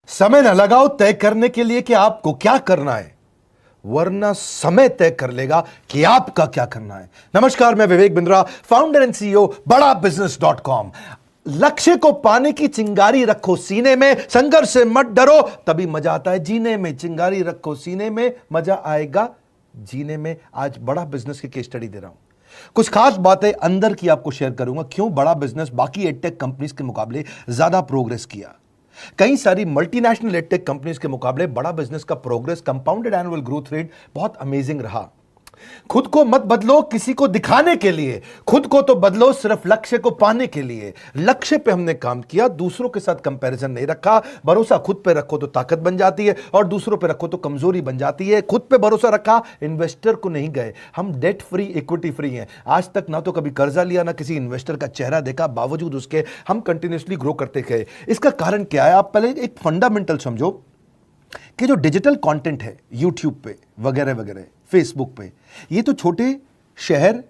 समय न लगाओ तय करने के लिए कि आपको क्या करना है, वरना समय तय कर लेगा कि आपका क्या करना है। नमस्कार, मैं Vivek Bindra, founder and CEO बड़ा बिजनेस.com। लक्ष्य को पाने की चिंगारी रखो सीने में, संघर्ष से मत डरो, तभी मजा आता है जीने में। चिंगारी रखो सीने में, मजा आएगा जीने में। आज बड़ा बिजनेस की केस स्टडी दे रहा हूं, कुछ खास बातें अंदर की आपको शेयर करूंगा, क्यों बड़ा बिजनेस बाकी एडटेक कंपनीज के मुकाबले ज्यादा प्रोग्रेस किया। कई सारी मल्टीनेशनल एडटेक कंपनीज के मुकाबले बड़ा बिजनेस का progress, compounded annual growth rate बहुत अमेजिंग रहा। खुद को मत बदलो किसी को दिखाने के लिए, खुद को तो बदलो सिर्फ लक्ष्य को पाने के लिए। लक्ष्य पे हमने काम किया, दूसरों के साथ कंपैरिजन नहीं रखा। भरोसा खुद पे रखो तो ताकत बन जाती है, और दूसरों पे रखो तो कमजोरी बन जाती है। खुद पे भरोसा रखा, इन्वेस्टर को नहीं गए। हम डेट फ्री, इक्विटी फ्री हैं। आज तक ना तो कभी कर्जा लिया, ना किसी इन्वेस्टर का चेहरा देखा, बावजूद उसके हम कंटिन्यूसली ग्रो करते गए। इसका कारण क्या है? आप पहले एक फंडामेंटल समझो कि जो डिजिटल कंटेंट है यूट्यूब पे वगैरह वगैरह, फेसबुक पे, ये तो छोटे शहर,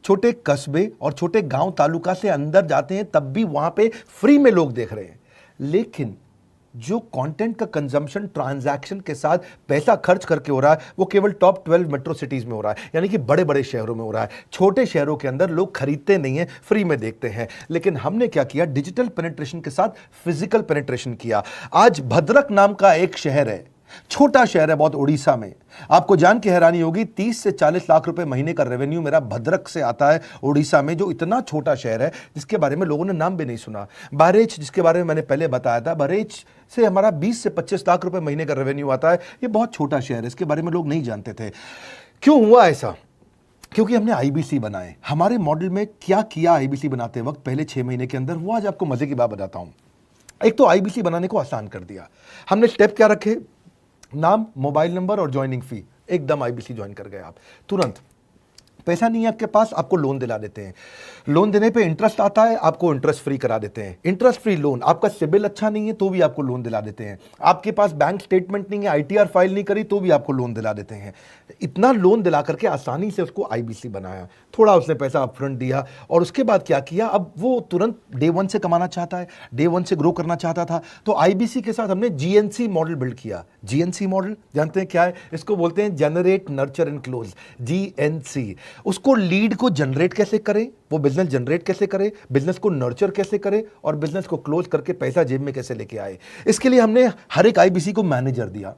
छोटे कस्बे और छोटे गांव तालुका से अंदर जाते हैं, तब भी वहां पे फ्री में लोग देख रहे हैं। लेकिन जो कंटेंट का कंजम्पशन ट्रांजैक्शन के साथ पैसा खर्च करके हो रहा है, वो केवल टॉप 12 मेट्रो सिटीज में हो रहा है, यानी कि बड़े बड़े शहरों में हो रहा है। छोटे शहरों के अंदर लोग खरीदते नहीं हैं, फ्री में देखते हैं। लेकिन हमने क्या किया? डिजिटल पेनिट्रेशन के साथ फिजिकल पेनिट्रेशन किया। आज भद्रक नाम का एक शहर है, छोटा शहर है बहुत, उड़ीसा में। आपको जान के हैरानी होगी, 30 से 40 लाख रुपए महीने का रेवेन्यू मेरा भद्रक से आता है, उड़ीसा में, जो इतना छोटा शहर है जिसके बारे में लोगों ने नाम भी नहीं सुना। बहरेच, जिसके बारे में मैंने पहले बताया था, बहरेच से हमारा 20 से 25 लाख रुपए महीने का रेवेन्यू आता है। ये बहुत छोटा शहर है, इसके बारे में लोग नहीं जानते थे। क्यों हुआ ऐसा? क्योंकि हमने आईबीसी बनाए। हमारे मॉडल में क्या किया आईबीसी बनाते वक्त पहले 6 महीने के अंदर, वो आज आपको मजे की बात बताता हूं। एक तो आईबीसी बनाने को आसान कर दिया हमने। स्टेप क्या रखे? नाम, मोबाइल नंबर और ज्वाइनिंग फी। एकदम आईबीसी ज्वाइन कर गए आप तुरंत। पैसा नहीं है आपके पास, आपको लोन दिला देते हैं। लोन देने पे इंटरेस्ट आता है, आपको इंटरेस्ट फ्री करा देते हैं। Interest free loan. आपका सिबिल अच्छा नहीं है तो भी आपको लोन दिला देते हैं। आपके पास बैंक स्टेटमेंट नहीं है, आईटीआर फाइल नहीं करी, तो भी आपको लोन दिला देते हैं। इतना लोन दिला करके आसानी से उसको आईबीसी बनाया। थोड़ा उसने पैसा अपफ्रंट दिया, और उसके बाद क्या किया? अब वो तुरंत डे 1 से कमाना चाहता है, डे 1 से ग्रो करना चाहता था। तो आईबीसी के साथ हमने जीएनसी मॉडल बिल्ड किया। जीएनसी मॉडल जानते हैं क्या है? इसको बोलते हैं generate, nurture and close, GNC. उसको लीड को जनरेट कैसे करें, वो बिजनेस जनरेट कैसे करे, बिजनेस को नर्चर कैसे करे, और बिजनेस को क्लोज करके पैसा जेब में कैसे लेके आए। इसके लिए हमने हर एक आईबीसी को मैनेजर दिया।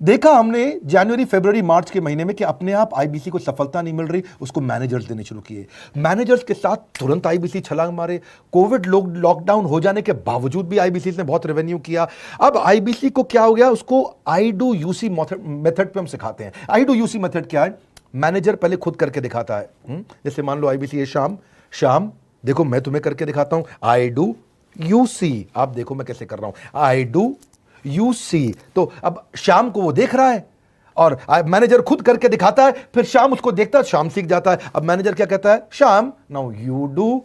देखा हमने जनवरी, फरवरी, मार्च के महीने में कि अपने आप आईबीसी को सफलता नहीं मिल रही, उसको मैनेजर्स देने शुरू किए। मैनेजर्स के साथ तुरंत आईबीसी छलांग मारे। कोविड लॉकडाउन हो जाने के बावजूद भी आईबीसी ने बहुत रेवेन्यू किया। अब आईबीसी को क्या हो गया? उसको आई डू यूसी मेथड पे हम सिखाते हैं। आई डू यूसी मेथड क्या है? मैनेजर पहले खुद करके दिखाता है। जैसे मान लो आईबीसी है, शाम देखो मैं तुम्हें करके दिखाता हूं, आई डू यूसी, आप देखो मैं कैसे कर रहा हूं, आई डू यूसी। तो अब शाम को वो देख रहा है, और मैनेजर खुद करके दिखाता है, फिर शाम उसको देखता है, शाम सीख जाता है। अब मैनेजर क्या कहता है? शाम, नाउ यू डू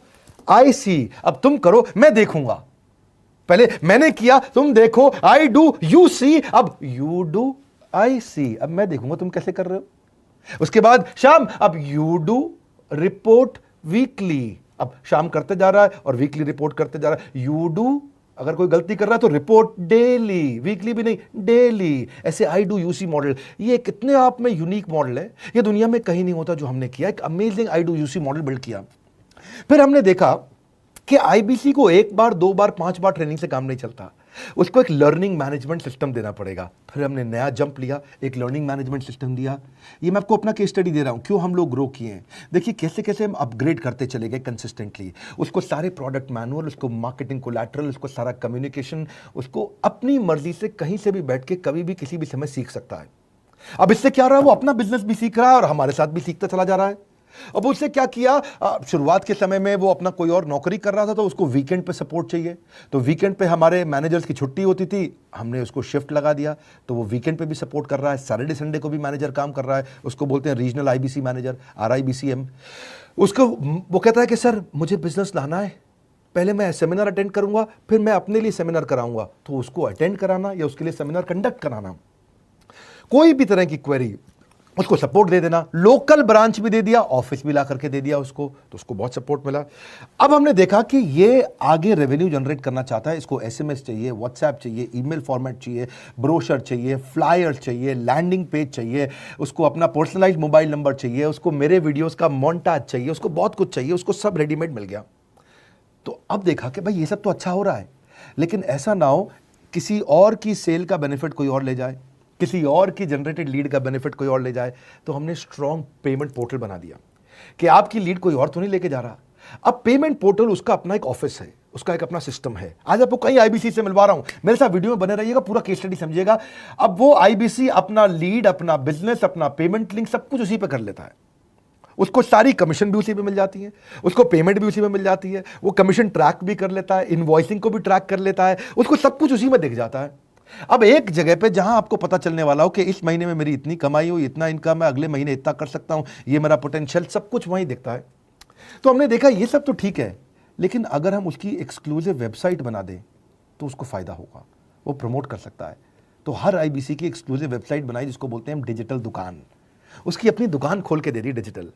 आई सी, अब तुम करो मैं देखूंगा। पहले मैंने किया, तुम देखो, आई डू यू सी, अब यू डू आई सी, अब मैं देखूंगा तुम कैसे कर रहे हो। उसके बाद शाम, अब यू डू रिपोर्ट वीकली, अब शाम करते जा रहा है और वीकली रिपोर्ट करते जा रहा है। यू डू, अगर कोई गलती कर रहा है तो रिपोर्ट डेली, वीकली भी नहीं, डेली। ऐसे आई डू यूसी मॉडल, ये कितने आप में यूनिक मॉडल है, ये दुनिया में कहीं नहीं होता जो हमने किया। एक amazing I do UC model build किया। फिर हमने देखा कि आईबीसी को 1 बार, 2 बार, 5 बार ट्रेनिंग से काम नहीं चलता, उसको एक लर्निंग मैनेजमेंट सिस्टम देना पड़ेगा। फिर हमने नया जंप लिया, एक लर्निंग मैनेजमेंट सिस्टम दिया। ये मैं आपको अपना केस स्टडी दे रहा हूं, क्यों हम लोग ग्रो किए हैं। देखिए कैसे कैसे हम अपग्रेड करते चले गए कंसिस्टेंटली। उसको सारे प्रोडक्ट मैनुअल, उसको मार्केटिंग कोलैटरल, उसको सारा कम्युनिकेशन, उसको अपनी मर्जी से कहीं से भी बैठ के कभी भी किसी भी समय सीख सकता है। अब इससे क्या रहा है? वो अपना बिजनेस भी सीख रहा है और हमारे साथ भी सीखता चला जा रहा है। अब उससे क्या किया? शुरुआत के समय में वो अपना कोई और नौकरी कर रहा था, तो उसको वीकेंड पे सपोर्ट चाहिए। तो वीकेंड पे हमारे मैनेजर्स की छुट्टी होती थी, हमने उसको शिफ्ट लगा दिया, तो वो वीकेंड पे भी सपोर्ट कर रहा है। सैटरडे संडे को भी मैनेजर काम कर रहा है। उसको बोलते हैं रीजनल आईबीसी मैनेजर, RIBCM। उसको वो कहता है कि सर मुझे बिजनेस लाना है, पहले मैं सेमिनार अटेंड करूंगा, फिर मैं अपने लिए सेमिनार कराऊंगा। तो उसको अटेंड कराना या उसके लिए सेमिनार कंडक्ट कराना, कोई भी तरह की क्वेरी, उसको सपोर्ट दे देना, लोकल ब्रांच भी दे दिया, ऑफिस भी ला करके दे दिया उसको, तो उसको बहुत सपोर्ट मिला। अब हमने देखा कि ये आगे रेवेन्यू जनरेट करना चाहता है, इसको एसएमएस चाहिए, व्हाट्सएप चाहिए, ईमेल फॉर्मेट चाहिए, ब्रोशर चाहिए, फ्लायर चाहिए, लैंडिंग पेज चाहिए, उसको अपना पर्सनलाइज्ड मोबाइल नंबर चाहिए, उसको मेरे वीडियोस का मोन्टाज चाहिए, उसको बहुत कुछ चाहिए, उसको सब रेडीमेड मिल गया। तो अब देखा कि भाई ये सब तो अच्छा हो रहा है, लेकिन ऐसा ना हो किसी और की सेल का बेनिफिट कोई और ले जाए, किसी और की जनरेटेड लीड का बेनिफिट कोई और ले जाए। तो हमने स्ट्रॉन्ग पेमेंट पोर्टल बना दिया कि आपकी लीड कोई और तो नहीं लेके जा रहा। अब पेमेंट पोर्टल उसका अपना एक ऑफिस है, उसका एक अपना सिस्टम है। आज आपको कई आईबीसी से मिलवा रहा हूं, मेरे साथ वीडियो में बने रहिएगा, पूरा केस स्टडी समझिएगा। अब वो आईबीसी अपना लीड, अपना बिजनेस, अपना पेमेंट लिंक सब कुछ उसी पे कर लेता है। उसको सारी कमीशन भी उसी पे मिल जाती है, उसको पेमेंट भी उसी में मिल जाती है, वो कमीशन ट्रैक भी कर लेता है, इनवॉइसिंग को भी ट्रैक कर लेता है, उसको सब कुछ उसी में दिख जाता है। अब एक जगह पे जहां आपको पता चलने वाला हो कि इस महीने में मेरी इतनी कमाई हो, इतना इनकम है, अगले महीने इतना कर सकता हूं, ये मेरा पोटेंशियल, सब कुछ वहीं दिखता है। तो हमने देखा ये सब तो ठीक है, लेकिन अगर हम उसकी एक्सक्लूसिव वेबसाइट बना दें तो उसको फायदा होगा, वो प्रमोट कर सकता है। तो हर आईबीसी की एक्सक्लूसिव वेबसाइट बनाई, जिसको बोलते हैं हम डिजिटल दुकान। उसकी अपनी दुकान खोल के दे दी डिजिटल।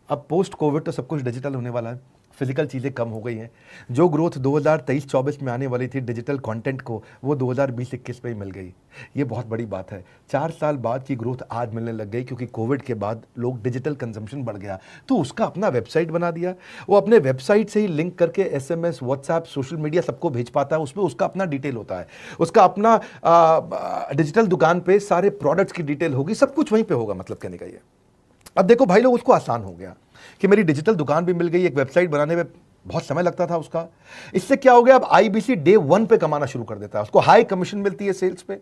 अब पोस्ट कोविड तो सब कुछ डिजिटल होने वाला है, फिजिकल चीज़ें कम हो गई हैं। जो ग्रोथ 2023-24 में आने वाली थी डिजिटल कंटेंट को, वो 2020-21 में ही मिल गई। ये बहुत बड़ी बात है। 4 साल बाद की ग्रोथ आज मिलने लग गई, क्योंकि कोविड के बाद लोग डिजिटल कंजम्पशन बढ़ गया। तो उसका अपना वेबसाइट बना दिया, वो अपने वेबसाइट से ही लिंक करके एसएमएस, व्हाट्सएप, सोशल मीडिया सबको भेज पाता है। उसमें उसका अपना डिटेल होता है, उसका अपना डिजिटल दुकान पे सारे प्रोडक्ट्स की डिटेल होगी, सब कुछ वहीं पर होगा। मतलब कहने का ये, अब देखो भाई लोग, उसको आसान हो गया कि मेरी डिजिटल दुकान भी मिल गई। एक वेबसाइट बनाने में बहुत समय लगता था उसका। इससे क्या हो गया, अब आईबीसी डे 1 पे कमाना शुरू कर देता है। उसको हाई कमीशन मिलती है सेल्स पे,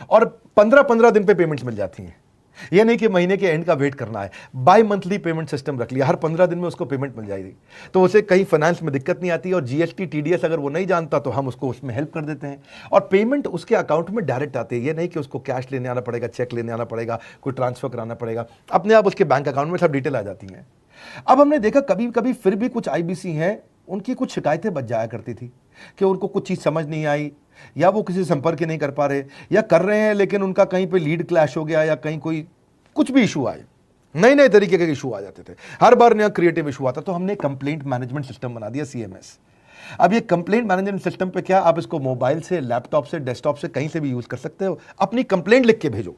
और 15-15 दिन पे पेमेंट्स मिल जाती हैं। ये नहीं कि महीने के एंड का वेट करना है, बाई मंथली पेमेंट सिस्टम रख लिया, हर 15 दिन में उसको पेमेंट मिल जाएगी। तो उसे कहीं फाइनेंस में दिक्कत नहीं आती, और जीएसटी, टीडीएस अगर वो नहीं जानता तो हम उसको उसमें हेल्प कर देते हैं, और पेमेंट उसके अकाउंट में डायरेक्ट आती है। ये नहीं कि उसको कैश लेने आना पड़ेगा, चेक लेने आना पड़ेगा, कोई ट्रांसफर कराना पड़ेगा, अपने आप उसके बैंक अकाउंट में सब डिटेल आ जाती हैं। अब हमने देखा कभी कभी फिर भी कुछ आईबीसी हैं, उनकी कुछ शिकायतें बच जाया करती थी कि उनको कुछ चीज़ समझ नहीं आई, या वो किसी से संपर्क ही नहीं कर पा रहे, या कर रहे हैं लेकिन उनका कहीं पे लीड क्लैश हो गया, या कहीं कोई कुछ भी इशू आए, नए नए तरीके के इशू आ जाते थे, हर बार नया क्रिएटिव इशू आता। तो हमने कंप्लेंट मैनेजमेंट सिस्टम बना दिया, सीएमएस। अब ये कंप्लेंट मैनेजमेंट सिस्टम पे क्या, आप इसको मोबाइल से, लैपटॉप से, डेस्कटॉप से, कहीं से भी यूज कर सकते हो। अपनी कंप्लेंट लिख के भेजो,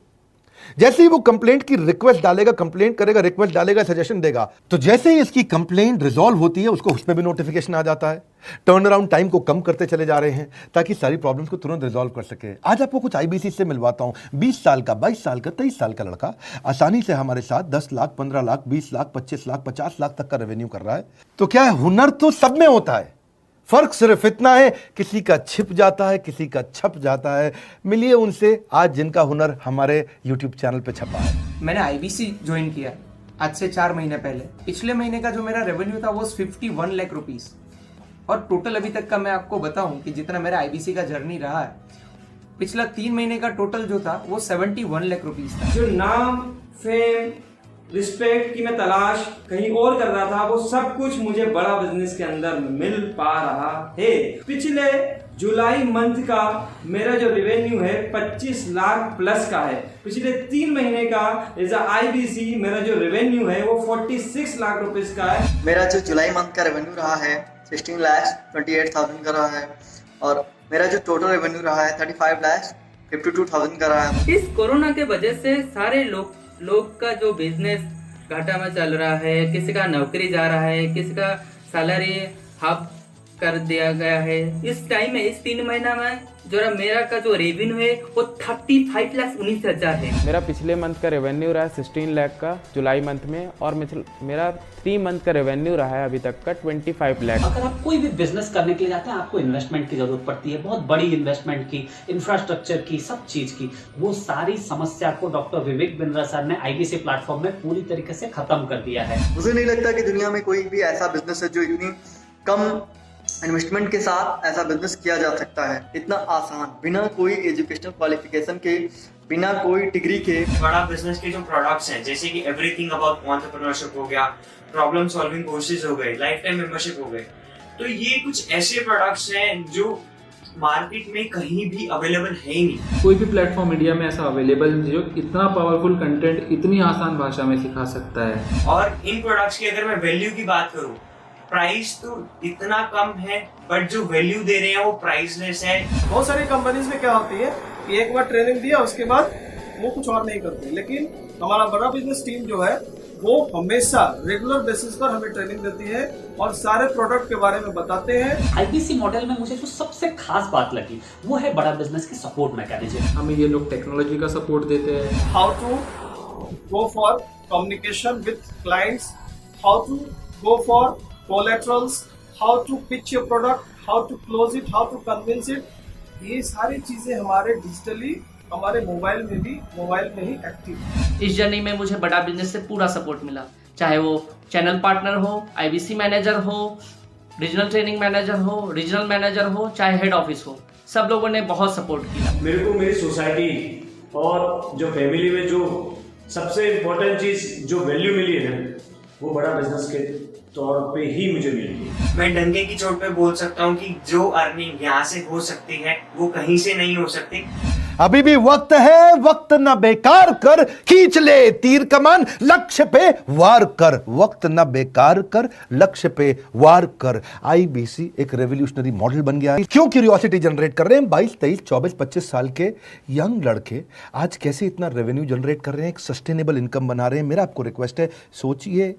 जैसे ही वो कंप्लेंट की रिक्वेस्ट डालेगा, कंप्लेंट करेगा, रिक्वेस्ट डालेगा, सजेशन देगा, तो जैसे ही इसकी कंप्लेंट रिजॉल्व होती है उसको उसमें भी नोटिफिकेशन आ जाता है। टर्न अराउंड टाइम को कम करते चले जा रहे हैं, ताकि सारी प्रॉब्लम्स को तुरंत रिजॉल्व कर सके। आज आपको कुछ आईबीसी से मिलवाता हूं, 20 साल का, 22 साल का, 23 साल का लड़का आसानी से हमारे साथ 10 लाख, 15 लाख, 20 लाख, 25 लाख, 50 लाख तक का रेवेन्यू कर रहा है। तो क्या है, हुनर तो सब में होता है, फर्क सिर्फ इतना है, किसी का छिप जाता है, किसी का छप जाता है। मिलिए उनसे आज जिनका हुनर हमारे YouTube चैनल पे छपा है। मैंने आईबीसी ज्वाइन किया आज से 4 महीने पहले। पिछले महीने का जो मेरा रेवेन्यू था वो 51 लाख रुपीस, और टोटल अभी तक का मैं आपको बताऊं कि जितना मेरा आईबीसी का जर्नी रहा है, पिछला 3 महीने का टोटल जो था वो 71 लाख रुपीस था। जो नाम, फेम, रिस्पेक्ट की मैं तलाश कहीं और कर रहा था, वो सब कुछ मुझे बड़ा बिजनेस के अंदर मिल पा रहा है। पिछले जुलाई मंथ का मेरा जो रेवेन्यू है 25 लाख प्लस का है। पिछले 3 महीने का एज अ आईबीसी मेरा जो रेवेन्यू है वो 46 लाख रुपीस का है। मेरा जो जुलाई मंथ का रेवेन्यू रहा है 16 लाख 28,000 का रहा है, और मेरा जो टोटल रेवेन्यू रहा है 35 लाख 52,000 का रहा है। इस कोरोना के वजह से सारे लोग का जो बिजनेस घाटा में चल रहा है, किसी का नौकरी जा रहा है, किसी का सैलरी हाफ कर दिया गया है। इस टाइम में, इस 3 महीना में जो मेरा का जो रेवेन्यू है वो 35,19,000 है। मेरा पिछले मंथ का रेवेन्यू रहा है 16 लाख का जुलाई मंथ में, और मेरा 3 मंथ का रेवेन्यू रहा है अभी तक का 25 लाख। अगर आप कोई भी बिजनेस करने के लिए जाते हैं, आपको इन्वेस्टमेंट की जरूरत पड़ती है, बहुत बड़ी इन्वेस्टमेंट की, इंफ्रास्ट्रक्चर की, सब चीज की। वो सारी समस्या को डॉक्टर विवेक बिंद्रा सर ने आईबीसी प्लेटफॉर्म में पूरी तरीके से खत्म कर दिया है। मुझे नहीं लगता कि दुनिया में कोई भी ऐसा बिजनेस है जो इतनी कम इन्वेस्टमेंट के साथ ऐसा बिजनेस किया जा सकता है, इतना आसान, बिना कोई एजुकेशनल क्वालिफिकेशन के, बिना कोई डिग्री के। बड़ा बिजनेस के जो प्रोडक्ट्स हैं, जैसे कि एवरीथिंग अबाउट एंटरप्रेन्योरशिप हो गया, प्रॉब्लम सॉल्विंग कोर्सेज हो गए, लाइफ टाइम मेंबरशिप हो गए, तो ये कुछ ऐसे प्रोडक्ट्स हैं जो मार्केट में कहीं भी अवेलेबल है ही नहीं। कोई भी प्लेटफॉर्म इंडिया में ऐसा अवेलेबल नहीं जो इतना पावरफुल कंटेंट इतनी आसान भाषा में सिखा सकता है। और इन प्रोडक्ट्स की अगर मैं वैल्यू की बात करूं, प्राइस तो इतना कम है बट जो वैल्यू दे रहे हैं वो प्राइसलेस है। बहुत सारी कंपनीज में क्या होती है कि एक बार ट्रेनिंग दिया उसके बाद वो कुछ और नहीं करते, लेकिन हमारा बड़ा बिजनेस टीम जो है वो हमेशा रेगुलर बेसिस पर हमें ट्रेनिंग देती है और सारे प्रोडक्ट के बारे में बताते हैं। आईबीसी मॉडल में मुझे जो सबसे खास बात लगी वो है बड़ा बिजनेस की सपोर्ट मैकेनिज्म। हमें ये लोग टेक्नोलॉजी का सपोर्ट देते हैं। How to go for communication with clients, how to go for collaterals, how to pitch your product, how to close it, how to convince it, ये सारी चीजें हमारे डिजिटली हमारे मोबाइल में ही एक्टिव। इस जर्नी में मुझे बड़ा बिजनेस से पूरा सपोर्ट मिला, चाहे वो चैनल पार्टनर हो, आईबीसी मैनेजर हो, रीजनल ट्रेनिंग मैनेजर हो, रीजनल मैनेजर हो, चाहे हेड ऑफिस हो, सब लोगों ने बहुत सपोर्ट किया। मेरे को मेरी सोसाइटी और जो फैमिली में जो सबसे इम्पोर्टेंट चीज जो वैल्यू मिली है ना, वो बड़ा बिजनेस के तौर पे ही मुझे मिली। मैं डंके की चोट पे बोल सकता हूँ कि जो अर्निंग यहाँ से हो सकती है वो कहीं से नहीं हो सकती। अभी भी वक्त है, वक्त न बेकार कर, खींच ले तीर कमान, लक्ष्य पे वार कर, वक्त न बेकार कर, लक्ष्य पे वार कर। आईबीसी एक रेवोल्यूशनरी मॉडल बन गया है। क्यों क्यूरियोसिटी जनरेट कर रहे हैं 22, 23, 24, 25 साल के यंग लड़के आज कैसे इतना रेवेन्यू जनरेट कर रहे हैं, एक सस्टेनेबल इनकम बना रहे हैं। मेरा आपको रिक्वेस्ट है, सोचिए,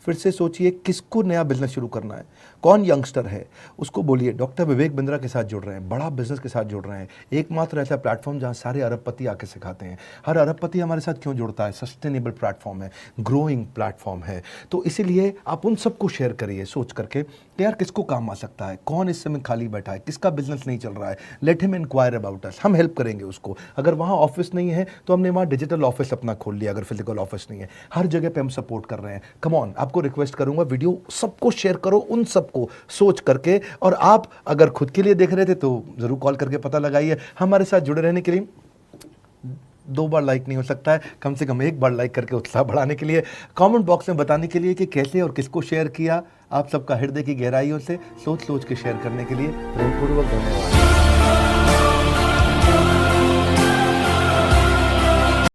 फिर से सोचिए, किसको नया बिजनेस शुरू करना है, कौन यंगस्टर है, उसको बोलिए डॉक्टर विवेक बिंद्रा के साथ जुड़ रहे हैं, बड़ा बिजनेस के साथ जुड़ रहे हैं। एकमात्र ऐसा प्लेटफॉर्म जहां सारे अरबपति आके सिखाते हैं। हर अरबपति हमारे साथ क्यों जुड़ता है? सस्टेनेबल प्लेटफॉर्म है, ग्रोइंग प्लेटफॉर्म है। तो इसीलिए आप उन सबको शेयर करिए सोच करके कि यार किसको काम आ सकता है, कौन इस समय खाली बैठा है, किसका बिजनेस नहीं चल रहा है, let him inquire about us, हम हेल्प करेंगे उसको। अगर वहाँ ऑफिस नहीं है तो हमने वहाँ डिजिटल ऑफिस अपना खोल लिया, अगर फिजिकल ऑफिस नहीं है, हर जगह पे हम सपोर्ट कर रहे हैं। कम ऑन, आपको रिक्वेस्ट करूंगा वीडियो सबको शेयर करो, उन सबको सोच करके। और आप अगर खुद के लिए देख रहे थे तो जरूर कॉल करके पता लगाइए। हमारे साथ जुड़े रहने के लिए 2 बार लाइक नहीं हो सकता है, कम से कम 1 बार लाइक करके उत्साह बढ़ाने के लिए, कमेंट बॉक्स में बताने के लिए कि कैसे और किसको शेयर किया। आप सबका हृदय की गहराइयों से सोच सोच के शेयर करने के लिए प्रेमपूर्वक धन्यवाद।